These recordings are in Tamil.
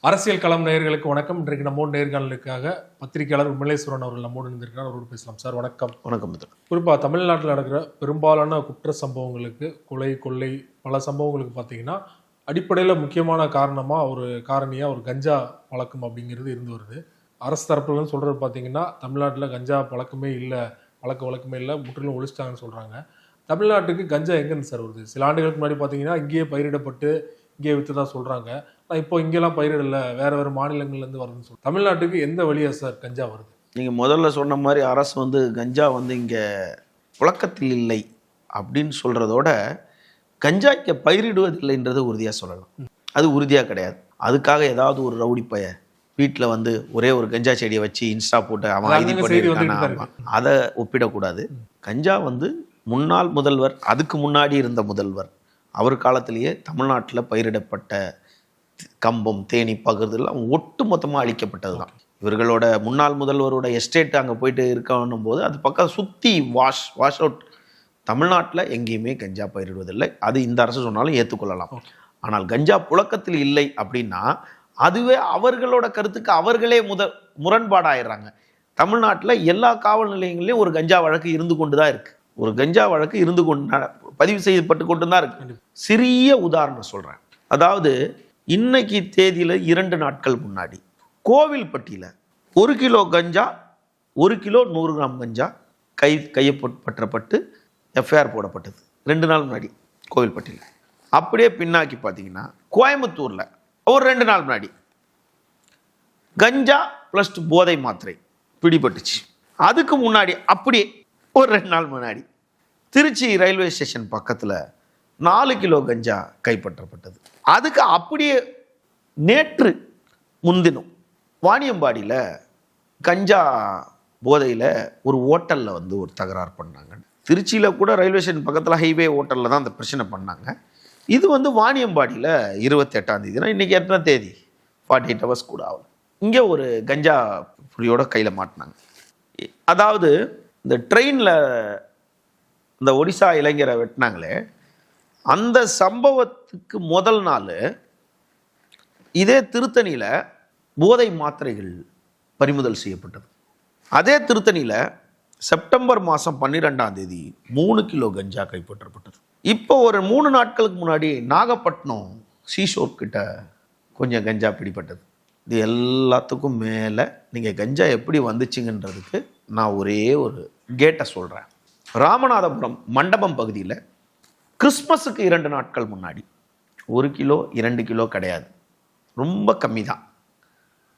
அரசியல் களம் நேயர்களுக்கு வணக்கம். இன்றைக்கு நம்மோடு நேர்காணலுக்காக பத்திரிகையாளர் விமலேஸ்வரன் அவர்கள் நம்மோடு இருந்திருக்கிறார். அவரோடு பேசலாம். சார் வணக்கம். வணக்கம். குறிப்பாக தமிழ்நாட்டில் நடக்கிற பெரும்பாலான குற்ற சம்பவங்களுக்கு, கொலை கொள்ளை பல சம்பவங்களுக்கு பார்த்தீங்கன்னா அடிப்படையில் முக்கியமான காரணமாக ஒரு காரணியாக ஒரு கஞ்சா பழக்கம் அப்படிங்கிறது இருந்து வருது. அரசு தரப்புலன்னு சொல்கிறது பார்த்தீங்கன்னா தமிழ்நாட்டில் கஞ்சா பழக்கமே இல்லை, வழக்கமே இல்லை, முற்றிலும் ஒழிச்சிட்டாங்கன்னு சொல்கிறாங்க. தமிழ்நாட்டுக்கு கஞ்சா எங்கேருந்து சார் வருது? சில ஆண்டுகளுக்கு முன்னாடி பார்த்தீங்கன்னா இங்கேயே பயிரிடப்பட்டு இங்கே விற்றுதா சொல்கிறாங்க. ஆனால் இப்போ இங்கெல்லாம் பயிரிடல, வேறு மாநிலங்கள்லேருந்து வருதுன்னு சொல்லி தமிழ்நாட்டுக்கு எந்த வழியாக சார் கஞ்சா வருது? நீங்கள் முதல்ல சொன்ன மாதிரி அரசு கஞ்சா இங்கே புழக்கத்தில் இல்லை அப்படின்னு சொல்கிறதோட கஞ்சா இங்கே பயிரிடுவதில்லைன்றது உறுதியாக சொல்லலாம். அது உறுதியாக கிடையாது. அதுக்காக ஏதாவது ஒரு ரவுடி பைய வீட்டில் ஒரே ஒரு கஞ்சா செடியை வச்சு இன்ஸ்டா போட்டு அவன் ஐடி பண்ணியிருக்கானா, அதை ஒப்பிடக்கூடாது. கஞ்சா முன்னாள் முதல்வர், அதுக்கு முன்னாடி இருந்த முதல்வர், அவர் காலத்திலேயே தமிழ்நாட்டில் பயிரிடப்பட்ட கம்பம், தேனி பகிர்தெல்லாம் ஒட்டு மொத்தமாக அழிக்கப்பட்டது தான். இவர்களோட முன்னாள் முதல்வரோட எஸ்டேட் அங்கே போயிட்டு இருக்கணும் போது அது பக்கம் சுற்றி வாஷ் அவுட். தமிழ்நாட்டில் எங்கேயுமே கஞ்சா பயிரிடுவதில்லை. அது இந்த அரசு சொன்னாலும் ஏற்றுக்கொள்ளலாம். ஆனால் கஞ்சா புழக்கத்தில் இல்லை அப்படின்னா அதுவே அவர்களோட கருத்துக்கு அவர்களே முரண்பாடாயிடுறாங்க. தமிழ்நாட்டில் எல்லா காவல் நிலையங்களையும் ஒரு கஞ்சா வழக்கு இருந்து கொண்டு தான் இருக்குது. ஒரு கஞ்சா வழக்கு இருந்து கொண்டு பதிவு செய்யப்பட்டு கொண்டு தான் இருக்கு. சிறிய உதாரணம் சொல்கிறேன். அதாவது இன்னைக்கு தேதியில் 2 நாட்கள் முன்னாடி கோவில்பட்டியில் 1 கிலோ கஞ்சா, 1 கிலோ 100 கிராம் கஞ்சா கைப்பற்றப்பட்டு எஃப்ஐஆர் போடப்பட்டது. 2 நாள் முன்னாடி கோவில்பட்டியில். அப்படியே பின்னாக்கி பார்த்தீங்கன்னா கோயம்புத்தூரில் ஒரு 2 நாள் முன்னாடி கஞ்சா ப்ளஸ் போதை மாத்திரை பிடிபட்டுச்சு. அதுக்கு முன்னாடி அப்படியே ஒரு 2 நாள் முன்னாடி திருச்சி ரயில்வே ஸ்டேஷன் பக்கத்தில் 4 கிலோ கஞ்சா கைப்பற்றப்பட்டது. அதுக்கு அப்படியே நேற்று முன்தினம் வாணியம்பாடியில் கஞ்சா போதையில் ஒரு ஹோட்டலில் ஒரு தகராறு பண்ணாங்க. திருச்சியில் கூட ரயில்வே ஸ்டேஷன் பக்கத்தில் ஹைவே ஹோட்டலில் தான் அந்த பிரச்சனை பண்ணாங்க. இது வாணியம்பாடியில் 28ஆம் தேதினா இன்றைக்கி எத்தனை தேதி? 48 hours கூட ஆகல. இங்கே ஒரு கஞ்சா புலியோட கையில் மாட்டினாங்க. அதாவது இந்த ட்ரெயினில் இந்த ஒடிசா இளைஞரை வெட்டினாங்களே, அந்த சம்பவத்துக்கு முதல் நாள் இதே திருத்தணியில் போதை மாத்திரைகள் பறிமுதல் செய்யப்பட்டது. அதே திருத்தணியில் செப்டம்பர் மாதம் 12ஆம் தேதி 3 கிலோ கஞ்சா கைப்பற்றப்பட்டது. இப்போ ஒரு 3 நாட்களுக்கு முன்னாடி நாகப்பட்டினம் சீஷோர் கிட்ட கொஞ்சம் கஞ்சா பிடிப்பட்டது. இது எல்லாத்துக்கும் மேலே நீங்கள் கஞ்சா எப்படி வந்துச்சுங்கன்றதுக்கு நான் ஒரே ஒரு கேட்டை சொல்கிறேன். ராமநாதபுரம் மண்டபம் பகுதியில் கிறிஸ்மஸுக்கு 2 நாட்கள் முன்னாடி 1 கிலோ 2 கிலோ கிடையாது, ரொம்ப கம்மி தான்.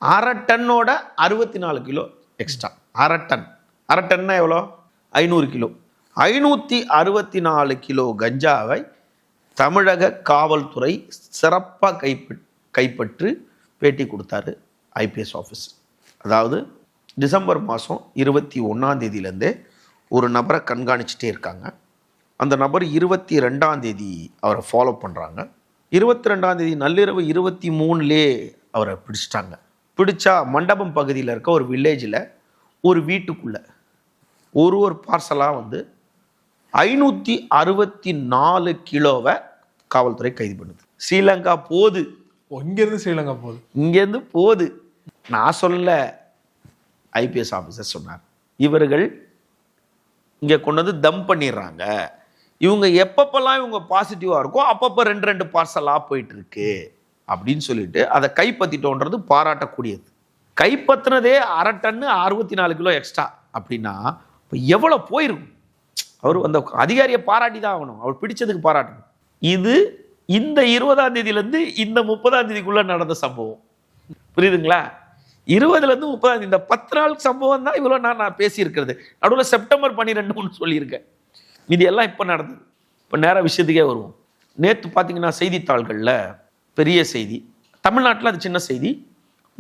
1/2 டன்னோட 64 கிலோ எக்ஸ்ட்ரா. 1/2 டன்னா எவ்வளோ? 500 கிலோ. 564 கிலோ கஞ்சாவை தமிழக காவல்துறை சிறப்பாக கைப்பற்றி பேட்டி கொடுத்தாரு ஐபிஎஸ் ஆஃபீஸ். அதாவது டிசம்பர் மாதம் 21ஆம் தேதியிலேருந்தே ஒரு நபரை கண்காணிச்சுட்டே இருக்காங்க. அந்த நபர் 22ஆம் தேதி அவரை ஃபாலோ பண்ணுறாங்க. 22ஆம் தேதி நள்ளிரவு 23லே அவரை பிடிச்சிட்டாங்க. பிடிச்சா மண்டபம் பகுதியில் இருக்க ஒரு வில்லேஜில் ஒரு வீட்டுக்குள்ளே ஒரு பார்சலாக 564 கிலோவை காவல்துறை கைது பண்ணுது. ஸ்ரீலங்கா போகுது. இங்கேருந்து போகுது. நான் சொல்ல, ஐபிஎஸ் ஆஃபீஸர் சொன்னார். இவர்கள் இங்கே கொண்டு தம் பண்ணிடுறாங்க. இவங்க எப்பப்பெல்லாம் இவங்க பாசிட்டிவாக இருக்கோ அப்பப்போ 2 பார்சலாக போயிட்டுருக்கு அப்படின்னு சொல்லிட்டு அதை கைப்பற்றிட்டோன்றது பாராட்டக்கூடியது. கைப்பற்றினதே 1/2 டன்னு 64 கிலோ எக்ஸ்ட்ரா அப்படின்னா இப்போ எவ்வளோ போயிருக்கும்? அவர் அந்த அதிகாரியை பாராட்டி தான் ஆகணும், அவர் பிடிச்சதுக்கு பாராட்டணும். இது இந்த 20ஆம் தேதியிலேருந்து இந்த 30ஆம் தேதிக்குள்ளே நடந்த சம்பவம். புரியுதுங்களா? 20லேருந்து 30 இந்த 10 நாள் சம்பவம் தான் இவ்வளோ நான் பேசியிருக்கிறது. நடுவில் செப்டம்பர் 12 சொல்லியிருக்கேன். இது எல்லாம் இப்போ நடந்தது. இப்போ நேராக விஷயத்துக்கே வருவோம். நேற்று பார்த்தீங்கன்னா செய்தித்தாள்களில் பெரிய செய்தி. தமிழ்நாட்டில் அது சின்ன செய்தி,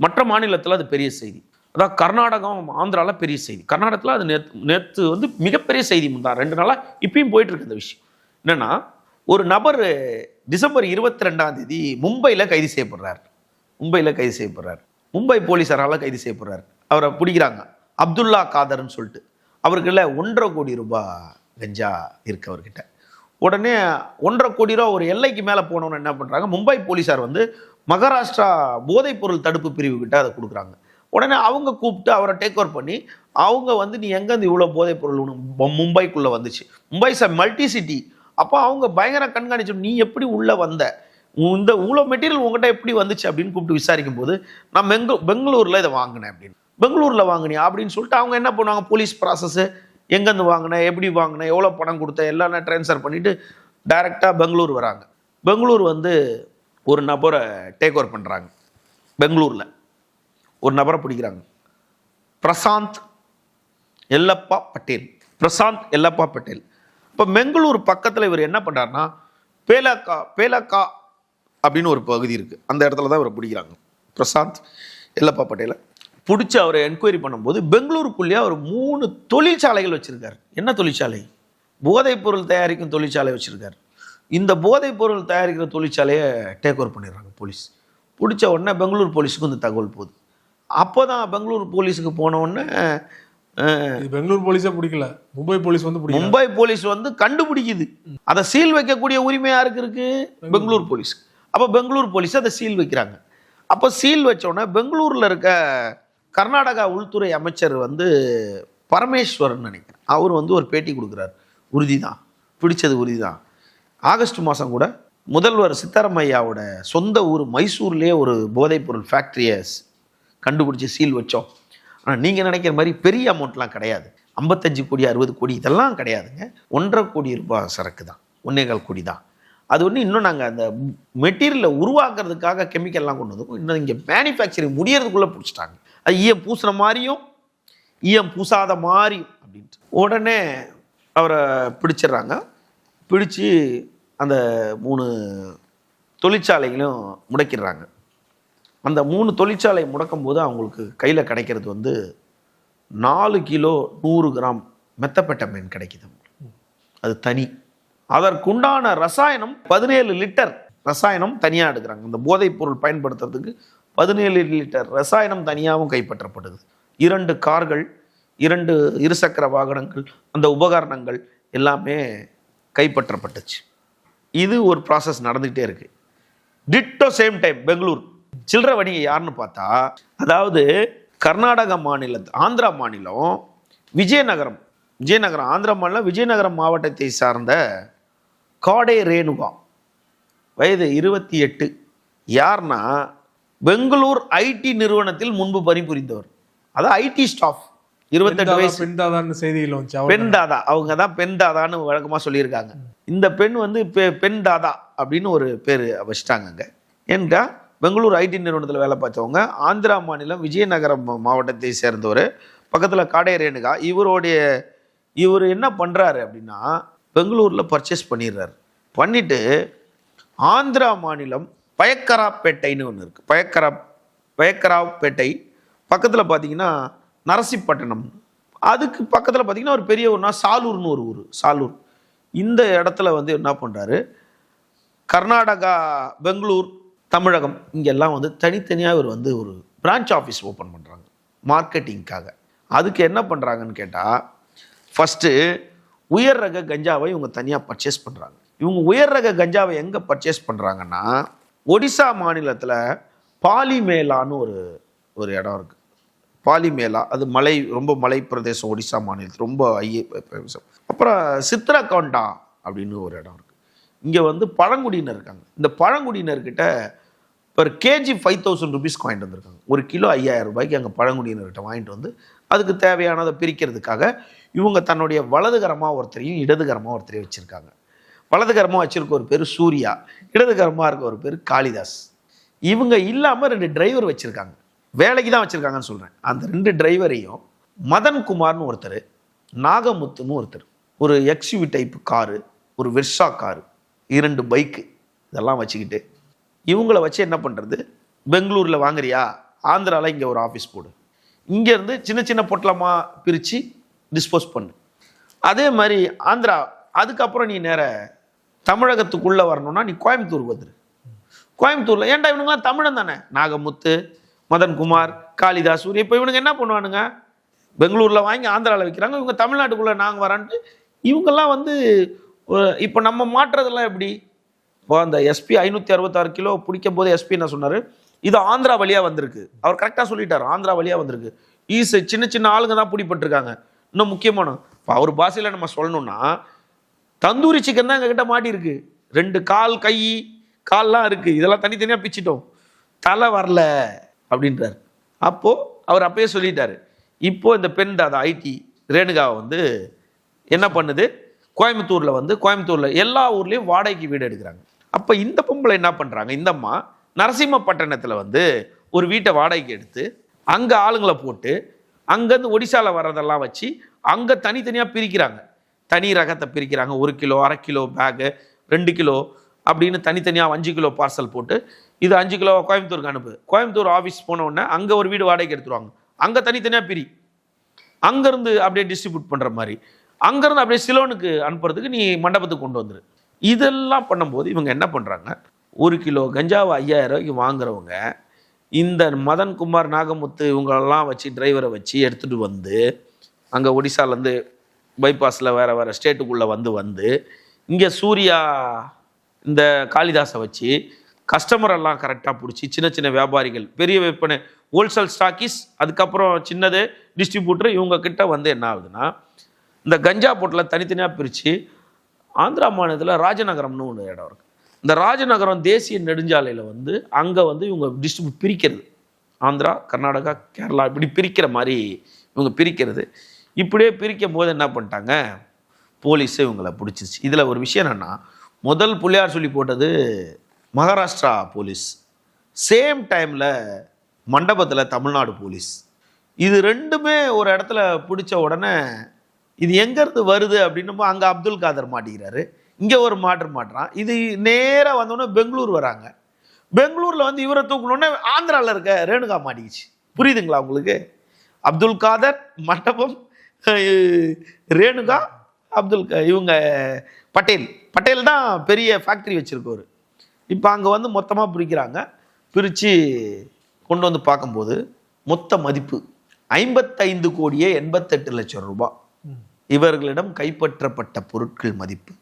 மற்ற மாநிலத்தில் அது பெரிய செய்தி. அதாவது கர்நாடகம், ஆந்திராவில் பெரிய செய்தி. கர்நாடகத்தில் அது நேற்று மிகப்பெரிய செய்தி. 2 நாளாக இப்பயும் போயிட்டு இருக்கு. இந்த விஷயம் என்னென்னா, ஒரு நபர் டிசம்பர் 22ஆம் தேதி மும்பையில் கைது செய்யப்படுறார். மும்பை போலீஸாரால் கைது செய்யப்படுறார். அவரை பிடிக்கிறாங்க. அப்துல்லா காதர்ன்னு சொல்லிட்டு. அவருக்குள்ள 1.5 கோடி ரூபாய் கஞ்சா இருக்கு அவர்கிட்ட. உடனே 1.5 கோடி ரூபா ஒரு எல்லைக்கு மேலே போனவன்னு என்ன பண்ணுறாங்க, மும்பை போலீஸார் மகாராஷ்டிரா போதைப் பொருள் தடுப்பு பிரிவு கிட்ட அதை கொடுக்குறாங்க. உடனே அவங்க கூப்பிட்டு அவரை டேக் ஓவர் பண்ணி அவங்க வந்து நீ எங்கேருந்து இவ்வளோ போதைப் பொருள் மும்பைக்குள்ளே வந்துச்சு, மும்பை மல்டி சிட்டி, அப்போ அவங்க பயங்கர கண்காணிச்சு நீ எப்படி உள்ளே வந்த, இந்த இவ்வளோ மெட்டீரியல் உங்கள்கிட்ட எப்படி வந்துச்சு அப்படின்னு கூப்பிட்டு விசாரிக்கும் போது நான் பெங்களூரில் இதை வாங்கினேன் அப்படின்னு. பெங்களூரில் வாங்கினியா அப்படின்னு சொல்லிட்டு அவங்க என்ன பண்ணுவாங்க, போலீஸ் ப்ராசஸ்ஸு எங்கேருந்து வாங்கினேன், எப்படி வாங்கினேன், எவ்வளோ பணம் கொடுத்தேன் எல்லாம் ட்ரான்ஸ்ஃபர் பண்ணிவிட்டு டைரெக்டாக பெங்களூர் வராங்க. பெங்களூர் வந்து ஒரு நபரை டேக் ஓவர் பண்ணுறாங்க. பெங்களூரில் ஒரு நபரை பிடிக்கிறாங்க, பிரசாந்த் எல்லப்பா பட்டேல். பிரசாந்த் எல்லப்பா பட்டேல். இப்போ பெங்களூர் பக்கத்தில் இவர் என்ன பண்ணுறாருன்னா பேலக்கா அப்படின்னு ஒரு பகுதி இருக்குது, அந்த இடத்துல தான் இவரை பிடிக்கிறாங்க. பிரசாந்த் எல்லப்பா பட்டேலை பிடிச்சி அவரை என்கொயரி பண்ணும்போது பெங்களூருக்குள்ளேயே அவர் 3 தொழிற்சாலைகள் வச்சுருக்காரு. என்ன தொழிற்சாலை? போதைப் பொருள் தயாரிக்கும் தொழிற்சாலை வச்சுருக்காரு. இந்த போதைப் பொருள் தயாரிக்கிற தொழிற்சாலையை டேக் ஓவர் பண்ணிடுறாங்க போலீஸ். பிடிச்ச உடனே பெங்களூர் போலீஸுக்கு இந்த தகவல் போகுது. அப்போ தான் பெங்களூர் போலீஸுக்கு போன உடனே பெங்களூர் போலீஸே பிடிக்கல, மும்பை போலீஸ் வந்து பிடிக்கல. மும்பை போலீஸ் வந்து கண்டுபிடிக்குது. அதை சீல் வைக்கக்கூடிய உரிமை யாருக்கு இருக்கு? பெங்களூர் போலீஸ். அப்போ பெங்களூர் போலீஸ் அதை சீல் வைக்கிறாங்க. அப்போ சீல் வச்ச உடனே பெங்களூரில் இருக்க கர்நாடகா உள்துறை அமைச்சர் வந்து பரமேஸ்வரன் நினைக்கிறேன், அவர் வந்து ஒரு பேட்டி கொடுக்குறாரு. உறுதி தான், பிடிச்சது உறுதி தான். ஆகஸ்ட் மாதம் கூட முதல்வர் சித்தராமையாவோட சொந்த ஊர் மைசூர்லேயே ஒரு போதைப்பொருள் ஃபேக்ட்ரியை கண்டுபிடிச்சி சீல் வச்சோம். ஆனால் நீங்கள் நினைக்கிற மாதிரி பெரிய அமௌண்ட்லாம் கிடையாது, 55 கோடி 60 கோடி இதெல்லாம் கிடையாதுங்க. 1.5 கோடி ரூபாய் சரக்கு தான், 1.25 கோடி தான். அது ஒன்று இன்னும் நாங்கள் அந்த மெட்டீரியலை உருவாக்குறதுக்காக கெமிக்கல்லாம் கொண்டு வந்தோம். இன்னும் இங்கே மேனுஃபேக்சரிங் முடியறதுக்குள்ளே பிடிச்சிட்டாங்க. அது ஈயம் பூசின மாதிரியும் ஈயம் பூசாத மாதிரியும் அப்படின்ட்டு உடனே அவரை பிடிச்சிடுறாங்க. பிடிச்சி அந்த 3 தொழிற்சாலைகளும் முடக்கிடுறாங்க. அந்த 3 தொழிற்சாலை முடக்கும் போது அவங்களுக்கு கையில் கிடைக்கிறது வந்து 4 கிலோ 100 கிராம் மெத்தப்பெட்டமைன் கிடைக்குது. அது தனி. அதற்குண்டான ரசாயனம் 17 லிட்டர் ரசாயனம் தனியாக எடுக்கிறாங்க. இந்த போதைப் பொருள் பயன்படுத்துறதுக்கு 17 லிட்டர் ரசாயனம் தனியாகவும் கைப்பற்றப்படுது. 2 கார்கள், 2 இருசக்கர வாகனங்கள், அந்த உபகரணங்கள் எல்லாமே கைப்பற்றப்பட்டுச்சு. இது ஒரு ப்ராசஸ் நடந்துகிட்டே இருக்கு. டிட்டோ சேம் டைம் பெங்களூர் சில்லறை வணிகை யாருன்னு பார்த்தா, அதாவது கர்நாடக மாநிலம், ஆந்திரா மாநிலம் விஜயநகரம் ஆந்திரா மாநிலம் விஜயநகரம் மாவட்டத்தை சார்ந்த காடே ரேணுகா, வயது 28. யார்னா பெங்களூர் ஐடி நிறுவனத்தில் முன்பு பணிபுரிந்தவர். அதான் ஐடி ஸ்டாஃப். 28 வயசு. பெண் தாதான்னு செய்தியில் வந்துச்சு. பெண் தாதா, அவங்க தான் பெண் தாதான்னு வழக்கமாக சொல்லியிருக்காங்க. இந்த பெண் வந்து பெண் தாதா அப்படின்னு ஒரு பேர் வச்சுட்டாங்க அங்கே. ஏன்டா பெங்களூர் ஐடி நிறுவனத்தில் வேலை பார்த்தவங்க, ஆந்திரா மாநிலம் விஜயநகரம் மாவட்டத்தை சேர்ந்தவர், பக்கத்தில் காடே ரேணுகா. இவர் என்ன பண்ணுறாரு அப்படின்னா, பெங்களூரில் பர்ச்சேஸ் பண்ணிடுறாரு. பண்ணிவிட்டு ஆந்திரா மாநிலம் பயக்கராப்பேட்டைன்னு ஒன்று இருக்குது. பயக்கராப்பேட்டை பக்கத்தில் பார்த்தீங்கன்னா நரசிப்பட்டினம், அதுக்கு பக்கத்தில் பார்த்தீங்கன்னா ஒரு பெரிய ஊர்னா சாலூர்னு ஒரு ஊர், சாலூர். இந்த இடத்துல வந்து என்ன பண்ணுறாரு, கர்நாடகா, பெங்களூர், தமிழகம் இங்கெல்லாம் வந்து தனித்தனியாக இவர் வந்து ஒரு பிரான்ச் ஆஃபீஸ் ஓப்பன் பண்ணுறாங்க மார்க்கெட்டிங்காக. அதுக்கு என்ன பண்ணுறாங்கன்னு கேட்டால், ஃபஸ்ட்டு உயர் ரக கஞ்சாவை இவங்க தனியாக பர்ச்சேஸ் பண்ணுறாங்க. இவங்க உயர் ரக கஞ்சாவை எங்கே பர்ச்சேஸ் பண்ணுறாங்கன்னா, ஒடிசா மாநிலத்தில் பாலிமேலான்னு ஒரு இடம் இருக்குது. பாலிமேலா, அது ரொம்ப மலை பிரதேசம், ஒடிசா மாநிலத்தில் ரொம்ப அப்புறம் சித்ரகோண்டா அப்படின்னு ஒரு இடம் இருக்குது. இங்கே வந்து பழங்குடியினர் இருக்காங்க. இந்த பழங்குடியினர்கிட்ட பெர் கேஜி 5000 ருபீஸ்க்கு வாங்கிட்டு வந்திருக்காங்க. 1 கிலோ 5000 ரூபாய்க்கு அங்கே பழங்குடியினர்கிட்ட வாங்கிட்டு வந்து அதுக்கு தேவையானதை பிரிக்கிறதுக்காக இவங்க தன்னுடைய வலதுகரமாக ஒருத்தரையும் இடதுகரமாக ஒருத்தரையும் வச்சுருக்காங்க. வலதுகரமாக வச்சுருக்க ஒரு பேர் சூர்யா, இடதுகரமாக இருக்க ஒரு பேர் காளிதாஸ். இவங்க இல்லாமல் 2 டிரைவர் வச்சுருக்காங்க. வேலைக்கு தான் வச்சுருக்காங்கன்னு சொல்கிறேன். அந்த 2 டிரைவரையும் மதன்குமார்னு ஒருத்தர், நாகமுத்துன்னு ஒருத்தர், ஒரு எக்ஸ்யூவி டைப்பு காரு, ஒரு வெர்ஷா காரு, 2 பைக்கு, இதெல்லாம் வச்சுக்கிட்டு இவங்கள வச்சு என்ன பண்ணுறது, பெங்களூரில் வாங்குறியா, ஆந்திராவில் இங்கே ஒரு ஆஃபீஸ் போடு, இங்கேருந்து சின்ன சின்ன பொட்டலமாக பிரித்து டிஸ்போஸ் பண்ணு. அதே மாதிரி ஆந்திரா, அதுக்கப்புறம் நீ நேர தமிழகத்துக்குள்ளே வரணும்னா நீ கோயம்புத்தூர் வந்துடு. கோயம்புத்தூரில் ஏன்டா இவனுங்களாம் தமிழன் தானே, நாகமுத்து, மதன்குமார், காளிதாஸ், இப்போ இவனுங்க என்ன பண்ணுவானுங்க, பெங்களூரில் வாங்கி ஆந்திராவில் விற்கிறாங்க, இவங்க தமிழ்நாட்டுக்குள்ளே நாங்கள் வரான்ட்டு இவங்கெல்லாம் வந்து இப்போ நம்ம மாற்றுறதெல்லாம் எப்படி, இப்போ அந்த எஸ்பி 566 கிலோ பிடிக்கும் போது எஸ்பி என்ன சொன்னார், இது ஆந்திரா வழியாக வந்திருக்கு. அவர் கரெக்டாக சொல்லிட்டார், ஆந்திரா வழியாக வந்திருக்கு. சின்ன சின்ன ஆளுங்க தான் பிடிப்பட்டிருக்காங்க. இன்னும் முக்கியமான இப்போ அவர் பாஷையில் நம்ம சொல்லணும்னா, தந்தூரி சிக்கன் தான் எங்ககிட்ட மாட்டியிருக்கு. 2 கால் கை கால்லாம் இருக்குது, இதெல்லாம் தனித்தனியாக பிச்சிட்டோம், தலை வரல அப்படின்றார். அப்போது அவர் அப்பயே சொல்லிட்டாரு. இப்போது இந்த பெண் தாதா ஐடி ரேணுகாவை வந்து என்ன பண்ணுது, கோயம்புத்தூரில் எல்லா ஊர்லேயும் வாடகைக்கு வீடு எடுக்கிறாங்க. அப்போ இந்த பொம்பளை என்ன பண்ணுறாங்க, இந்த அம்மா நரசிம்மப்பட்டினத்தில் வந்து ஒரு வீட்டை வாடகைக்கு எடுத்து அங்கே ஆளுங்களை போட்டு அங்கேருந்து ஒடிசாவில் வர்றதெல்லாம் வச்சு அங்கே தனித்தனியாக பிரிக்கிறாங்க. தனி ரகத்தை பிரிக்கிறாங்க. 1 கிலோ, 1/2 கிலோ பேகு, 2 கிலோ அப்படின்னு தனித்தனியாக 5 கிலோ பார்சல் போட்டு இது 5 கிலோ கோயம்புத்தூருக்கு அனுப்பு. கோயம்புத்தூர் ஆஃபீஸ் போன உடனே அங்கே ஒரு வீடு வாடகைக்கு எடுத்துருவாங்க. அங்கே தனித்தனியாக பிரி, அங்கேருந்து அப்படியே டிஸ்ட்ரிபியூட் பண்ணுற மாதிரி, அங்கேருந்து அப்படியே சிலோனுக்கு அனுப்புறதுக்கு நீ மண்டபத்துக்கு கொண்டு வந்துரு. இதெல்லாம் பண்ணும்போது இவங்க என்ன பண்ணுறாங்க, 1 கிலோ கஞ்சாவை 5000 ரூபாய்க்கு வாங்குறவங்க இந்த மதன்குமார், நாகமுத்து இவங்களெல்லாம் வச்சு டிரைவரை வச்சு எடுத்துகிட்டு வந்து அங்கே ஒடிசாலேருந்து பைபாஸில் வேறு ஸ்டேட்டுக்குள்ளே வந்து இங்கே சூர்யா இந்த காளிதாஸை வச்சு கஸ்டமரெல்லாம் கரெக்டாக பிடிச்சி சின்ன சின்ன வியாபாரிகள், பெரிய விற்பனை ஹோல்சேல் ஸ்டாக்கிஸ், அதுக்கப்புறம் சின்னது டிஸ்ட்ரிபியூட்டர், இவங்க கிட்ட வந்து என்ன ஆகுதுன்னா இந்த கஞ்சா போட்டில் தனித்தனியாக பிரித்து ஆந்திரா மாநிலத்தில் ராஜநகரம்னு ஒன்று இடம் இருக்குது. இந்த ராஜநகரம் தேசிய நெடுஞ்சாலையில் வந்து அங்கே வந்து இவங்க டிஸ்ட்ரிபியூட் பிரிக்கிறது, ஆந்திரா, கர்நாடகா, கேரளா இப்படி பிரிக்கிற மாதிரி இவங்க பிரிக்கிறது. இப்படியே பிரிக்கும் போது என்ன பண்ணிட்டாங்க, போலீஸு இவங்களை பிடிச்சிச்சு. இதில் ஒரு விஷயம் என்னென்னா, முதல் புள்ளியார் சொல்லி போட்டது மகாராஷ்டிரா போலீஸ், சேம் டைமில் மண்டபத்தில் தமிழ்நாடு போலீஸ். இது ரெண்டுமே ஒரு இடத்துல பிடிச்ச உடனே இது எங்கேருந்து வருது அப்படின்னும் அங்கே அப்துல் காதர் மாட்டிக்கிறாரு, இங்கே ஒரு மாட்டுறான். இது நேராக வந்தோடனே பெங்களூர் வராங்க. பெங்களூரில் வந்து இவரை தூக்கணுன்னே ஆந்திராவில் இருக்க ரேணுகா மாட்டிக்கிச்சு. புரியுதுங்களா உங்களுக்கு? அப்துல் காதர், மண்டபம், ரேணுகா, இவங்க பட்டேல் தான் பெரிய ஃபேக்ட்ரி வச்சுருக்கவர். இப்போ அங்கே வந்து மொத்தமாக பிரிக்கிறாங்க. பிரித்து கொண்டு வந்து பார்க்கும்போது மொத்த மதிப்பு 55,88,00,000 ரூபாய். இவர்களிடம் கைப்பற்றப்பட்ட பொருட்கள் மதிப்பு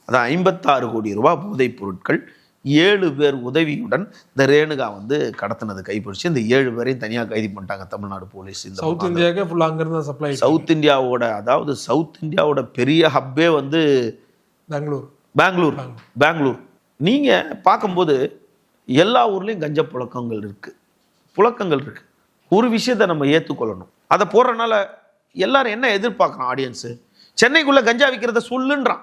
அதான் 56 கோடி ரூபாய் போதைப் பொருட்கள். 7 பேர் உதவியுடன் இந்த ரேணுகா வந்து கடத்தினது கைப்பிடிச்சு இந்த 7 பேரையும் தனியாக கைது பண்ணிட்டாங்க தமிழ்நாடு போலீஸ். இந்த சவுத் இந்தியாவுக்கு ஃபுல்லாக அங்கிருந்து சப்ளை. சவுத் இந்தியாவோட, அதாவது சவுத் இந்தியாவோட பெரிய ஹப்பே வந்து பெங்களூர். நீங்கள் பார்க்கும்போது எல்லா ஊர்லேயும் கஞ்சா புழக்கங்கள் இருக்கு. ஒரு விஷயத்தை நம்ம ஏற்றுக்கொள்ளணும். அதை போடுறதுனால எல்லாரும் என்ன எதிர்பார்க்குறான் ஆடியன்ஸு, சென்னைக்குள்ளே கஞ்சா விற்கிறத சொல்லுன்றான்.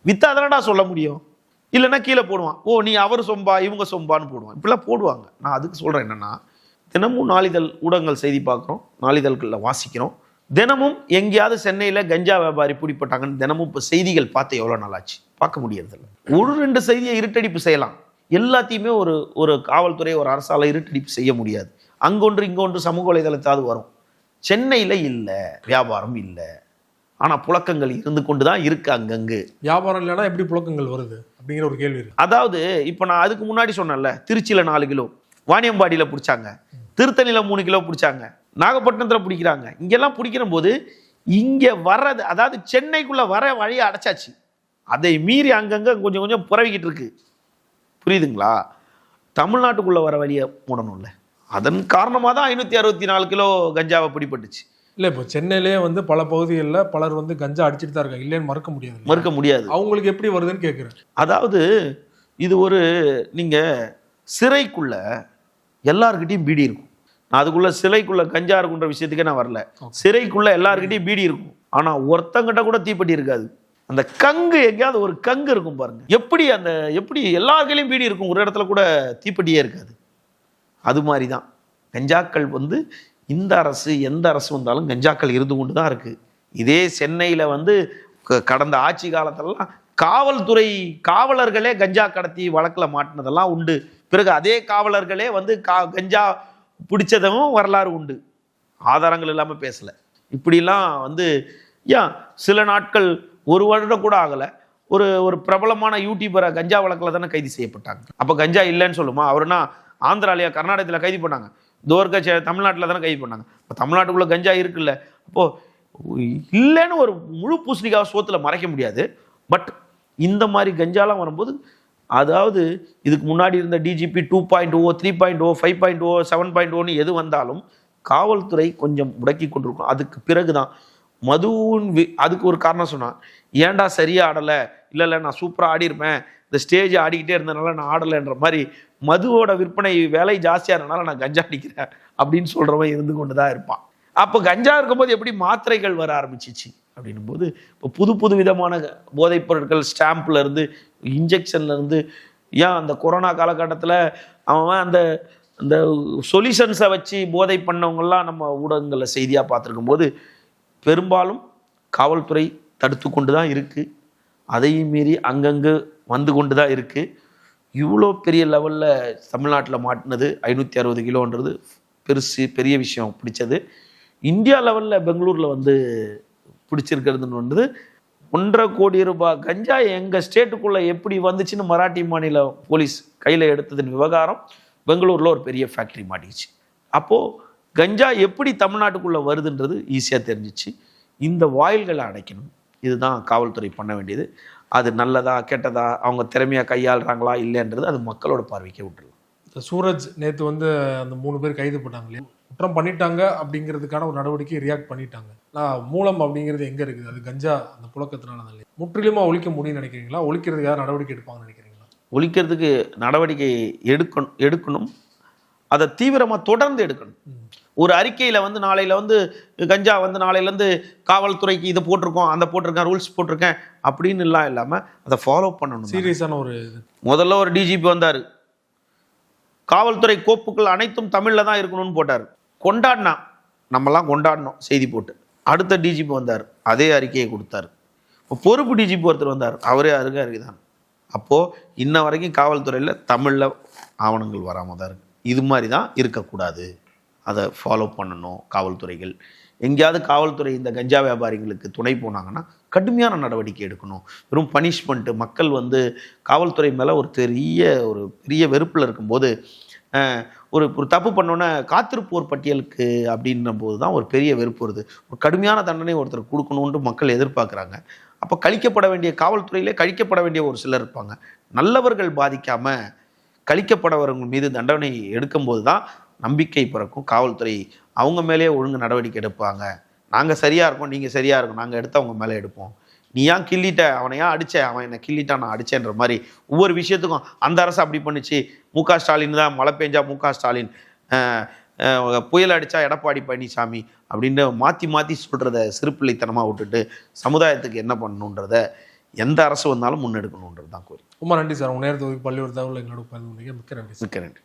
வித்தாதனடா சொல்ல முடியும், இல்லைன்னா கீழே போடுவான், ஓ நீ அவர் சொம்பா இவங்க சொம்பான்னு போடுவான். இப்படிலாம் போடுவாங்க. நான் அதுக்கு சொல்கிறேன் என்னென்னா, தினமும் நாளிதழ் ஊடகங்கள் செய்தி பார்க்குறோம், நாளிதழ்களில் வாசிக்கிறோம். தினமும் எங்கேயாவது சென்னையில் கஞ்சா வியாபாரி பிடிப்பட்டாங்கன்னு தினமும் இப்போ செய்திகள் பார்த்து எவ்வளோ நாளாச்சு, பார்க்க முடியறதில்ல. 1-2 செய்தியை இருட்டடிப்பு செய்யலாம், எல்லாத்தையுமே ஒரு காவல்துறை, ஒரு அரசால் இருட்டடிப்பு செய்ய முடியாது. அங்கொன்று இங்கொன்று சமூக வலைதளத்தாவது வரும். சென்னையில் இல்லை, வியாபாரம் இல்லை, ஆனால் புழக்கங்கள் இருந்து கொண்டு தான் இருக்கு. அங்கங்கு வியாபாரம் இல்லைன்னா எப்படி புழக்கங்கள் வருது அப்படிங்கிற ஒரு கேள்வி இருக்கு. அதாவது இப்போ நான் அதுக்கு முன்னாடி சொன்னேன்ல, திருச்சியில் 4 கிலோ, வாணியம்பாடியில் பிடிச்சாங்க, திருத்தணியில் 3 கிலோ பிடிச்சாங்க, நாகப்பட்டினத்தில் பிடிக்கிறாங்க. இங்கெல்லாம் பிடிக்கிற போது இங்கே வர்றது, அதாவது சென்னைக்குள்ளே வர வழியை அடைச்சாச்சு, அதை மீறி அங்கங்கே கொஞ்சம் கொஞ்சம் புறவிக்கிட்டு இருக்கு. புரியுதுங்களா? தமிழ்நாட்டுக்குள்ளே வர வழியை மூடணும்ல. அதன் காரணமாக தான் 564 கிலோ கஞ்சாவை பிடிப்பட்டுச்சு. இல்லை, இப்போ சென்னையிலே வந்து பல பகுதிகளில் பலர் வந்து கஞ்சா அடிச்சுட்டு தான் இருக்காங்க, இல்லைன்னு மறுக்க முடியாது. அவங்களுக்கு எப்படி வருதுன்னு கேட்குறேன். அதாவது இது ஒரு, நீங்கள் சிறைக்குள்ள எல்லாருக்கிட்டையும் பீடி இருக்கும். நான் அதுக்குள்ள சிறைக்குள்ள கஞ்சா இருக்குன்ற விஷயத்துக்கே நான் வரல. சிறைக்குள்ள எல்லாருக்கிட்டையும் பீடி இருக்கும், ஆனால் ஒருத்தங்கிட்ட கூட தீப்பெட்டி இருக்காது. அந்த கங்கு எங்கேயாவது ஒரு கங்கு இருக்கும் பாருங்க, எப்படி எல்லாருக்கையிலையும் பீடி இருக்கும், ஒரு இடத்துல கூட தீப்பெட்டியே இருக்காது. அது மாதிரி தான் கஞ்சாக்கள் வந்து இந்த அரசு எந்த அரசு வந்தாலும் கஞ்சாக்கள் இருந்து கொண்டு தான் இருக்குது. இதே சென்னையில் வந்து கடந்த ஆட்சி காலத்திலலாம் காவல்துறை காவலர்களே கஞ்சா கடத்தி வழக்கில் மாட்டினதெல்லாம் உண்டு. பிறகு அதே காவலர்களே வந்து கஞ்சா பிடிச்சதும் வரலாறு உண்டு. ஆதாரங்கள் இல்லாமல் பேசலை. இப்படிலாம் வந்து ஏன் சில நாட்கள், 1 வருடம் கூட ஆகலை, ஒரு பிரபலமான யூடியூபரை கஞ்சா வழக்கில் தானே கைது செய்யப்பட்டாங்க. அப்போ கஞ்சா இல்லைன்னு சொல்லுமா? அவருனா ஆந்திராலையா கர்நாடகத்தில் கைது பண்ணாங்க, தோர்கா தமிழ்நாட்டில் தானே கைது பண்ணாங்க. இப்போ தமிழ்நாட்டுக்குள்ளே கஞ்சா இருக்குல்ல, அப்போது இல்லைன்னு ஒரு முழு பூசணிக்காக சோத்தில் மறைக்க முடியாது. பட் இந்த மாதிரி கஞ்சாலாம் வரும்போது அதாவது இதுக்கு முன்னாடி இருந்த டிஜிபி 2.0 3.0 5.0 7.0 எது வந்தாலும் காவல்துறை கொஞ்சம் முடக்கி கொண்டிருக்கும். அதுக்கு பிறகுதான் மதுவின் அதுக்கு ஒரு காரணம் சொன்னான், ஏன்டா சரியா ஆடலை, இல்லை நான் சூப்பராக ஆடிருப்பேன், இந்த ஸ்டேஜ் ஆடிக்கிட்டே இருந்தனால நான் ஆடலைன்ற மாதிரி மதுவோட விற்பனை விலை ஜாஸ்தியாக இருந்தனால நான் கஞ்சா அடிக்கிறேன் அப்படின்னு சொல்கிறவன் இருந்து கொண்டு தான் இருப்பான். அப்போ கஞ்சா இருக்கும்போது எப்படி மாத்திரைகள் வர ஆரம்பிச்சிச்சு அப்படின்னும் போது இப்போ புது விதமான போதைப் பொருட்கள், ஸ்டாம்ப்ல இருந்து இன்ஜெக்ஷன்ல இருந்து, ஏன் அந்த கொரோனா காலகட்டத்தில் அவன் அந்த அந்த சொல்யூஷன்ஸை வச்சு போதை பண்ணவங்கெல்லாம் நம்ம ஊடகங்களில் செய்தியாக பார்த்துருக்கும் போது பெரும்பாலும் காவல்துறை தடுத்து கொண்டு தான் இருக்குது. அதையும் மீறி அங்கங்கே வந்து கொண்டு தான் இருக்குது. இவ்வளோ பெரிய லெவலில் தமிழ்நாட்டில் மாட்டினது 560 கிலோன்றது பெரிய விஷயம் பிடிச்சது. இந்தியா லெவலில் பெங்களூரில் வந்து பிடிச்சிருக்கிறதுன்றது 1.5 கோடி ரூபாய் கஞ்சா எங்கள் ஸ்டேட்டுக்குள்ளே எப்படி வந்துச்சுன்னு மராட்டி மாநில போலீஸ் கையில் எடுத்ததின் விவகாரம் பெங்களூரில் ஒரு பெரிய ஃபேக்ட்ரி மாட்டிச்சு. அப்போது கஞ்சா எப்படி தமிழ்நாட்டுக்குள்ளே வருதுன்றது ஈஸியாக தெரிஞ்சிச்சு. இந்த வாயில்களை அடைக்கணும், இதுதான் காவல்துறை பண்ண வேண்டியது. அது நல்லதா கெட்டதா, அவங்க திறமையாக கையாளுறாங்களா இல்லைன்றது அது மக்களோட பார்வைக்கே விட்டுருலாம். சூரஜ் நேற்று வந்து அந்த 3 பேர் கைது பண்ணாங்க இல்லையா, குற்றம் பண்ணிட்டாங்க அப்படிங்கிறதுக்கான ஒரு நடவடிக்கை ரியாக்ட் பண்ணிட்டாங்க. நான் மூலம் அப்படிங்கிறது எங்கே இருக்குது, அது கஞ்சா அந்த புழக்கத்தினால தான் இல்லையா, முற்றிலுமா ஒழிக்க முடியும்னு நினைக்கிறீங்களா, ஒழிக்கிறதுக்கு யாரும் நடவடிக்கை எடுப்பாங்கன்னு நினைக்கிறீங்களா? ஒழிக்கிறதுக்கு நடவடிக்கை எடுக்கணும், அதை தீவிரமாக தொடர்ந்து எடுக்கணும். ஒரு அறிக்கையில் வந்து நாளையில் வந்து கஞ்சா வந்து நாளையிலேருந்து காவல்துறைக்கு இதை போட்டிருக்கோம், அந்த போட்டிருக்கேன், ரூல்ஸ் போட்டிருக்கேன் அப்படின்னு எல்லாம் இல்லாமல் அதை ஃபாலோ பண்ணணும். சீரியஸான ஒரு முதல்ல ஒரு டிஜிபி வந்தார், காவல்துறை கோப்புகள் அனைத்தும் தமிழில் தான் இருக்கணும்னு போட்டார். கொண்டாடினா நம்மலாம் கொண்டாடினோம் செய்தி போட்டு. அடுத்த டிஜிபி வந்தார், அதே அறிக்கையை கொடுத்தார். இப்போ பொறுப்பு டிஜிபி ஒருத்தர் வந்தார், அவரே அறிக்கைதான். அப்போது இன்ன வரைக்கும் காவல்துறையில் தமிழில் ஆவணங்கள் வராமல் தான் இருக்குது. இது மாதிரி தான் இருக்கக்கூடாது, அதை ஃபாலோ பண்ணணும் காவல்துறைகள். எங்கேயாவது காவல்துறை இந்த கஞ்சா வியாபாரிகளுக்கு துணை போனாங்கன்னா கடுமையான நடவடிக்கை எடுக்கணும். வெறும் பனிஷ்மெண்ட்டு, மக்கள் வந்து காவல்துறை மேலே ஒரு பெரிய வெறுப்பில் இருக்கும்போது ஒரு தப்பு பண்ணோன்னே காத்திருப்போர் பட்டியலுக்கு அப்படின்ற போது தான் ஒரு பெரிய வெறுப்பு வருது. ஒரு கடுமையான தண்டனை ஒருத்தர் கொடுக்கணுன்ட்டு மக்கள் எதிர்பார்க்குறாங்க. அப்போ கழிக்கப்பட வேண்டிய காவல்துறையிலே கழிக்கப்பட வேண்டிய ஒரு சிலர் இருப்பாங்க. நல்லவர்கள் பாதிக்காமல் கழிக்கப்படவர்கள் மீது தண்டனை எடுக்கும்போது தான் நம்பிக்கை பிறக்கும். காவல்துறை அவங்க மேலேயே ஒழுங்கு நடவடிக்கை எடுப்பாங்க. நாங்கள் சரியாக இருக்கோம், நீங்கள் சரியாக இருக்கும், நாங்கள் எடுத்து அவங்க மேலே எடுப்போம். நீ ஏன் கிள்ளிட்ட, அவனை ஏன் அடித்த, அவன் என்னை கிள்ளிட்டான் நான் அடித்தேன்ற மாதிரி ஒவ்வொரு விஷயத்துக்கும் அந்த அரசு அப்படி பண்ணிச்சு, மு.க. ஸ்டாலின் தான், மழை பெஞ்சா மு.க. ஸ்டாலின், புயல் அடித்தா எடப்பாடி பழனிசாமி அப்படின்னு மாற்றி சொல்கிறத சிறுபிள்ளைத்தனமாக விட்டுட்டு சமுதாயத்துக்கு என்ன பண்ணணுன்றத எந்த அரசு வந்தாலும் முன்னெடுக்கணுன்றது தான் கோரி. ரொம்ப நன்றி சார், உங்கள் நேரத்துக்கு பள்ளியோட தகவல் எங்களோட மிக்க நன்றி. மிக்க நன்றி.